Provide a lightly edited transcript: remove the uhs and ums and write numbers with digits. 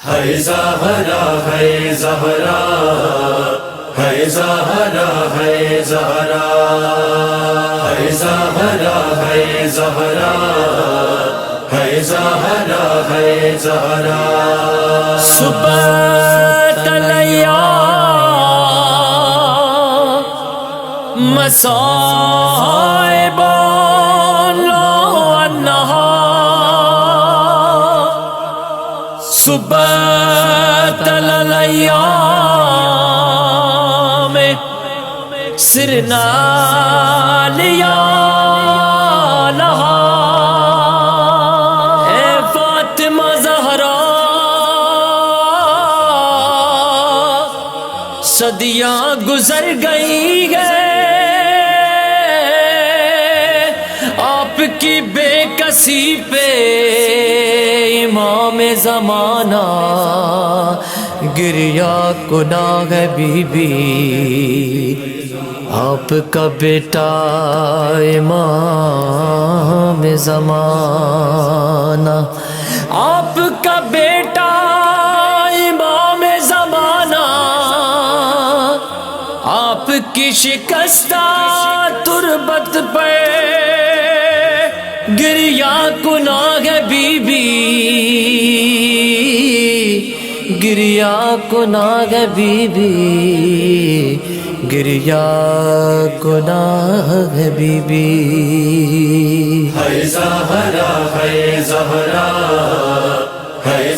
ہے زہرا ہے زہرا ہے زہرا ہے زہرا ہے زہرا ہے زہرا ہے زہرا ہے زہرا صبح تلیا مصائب صبح تلیا میں سرنا لیا لہا اے فاطمہ زہرا صدیاں گزر گئی ہیں آپ کی بے کسی پہ امام زمانہ گریا گناہ ہے بی بی آپ کا بیٹا امام زمانہ آپ کا بیٹا امام زمانہ آپ کی شکستہ تربت پہ گریا گناہ ہے بی بی گریا گناہ ہے بی بی گریا گناہ ہے بی بی ہے زہرا ہے زہرا ہے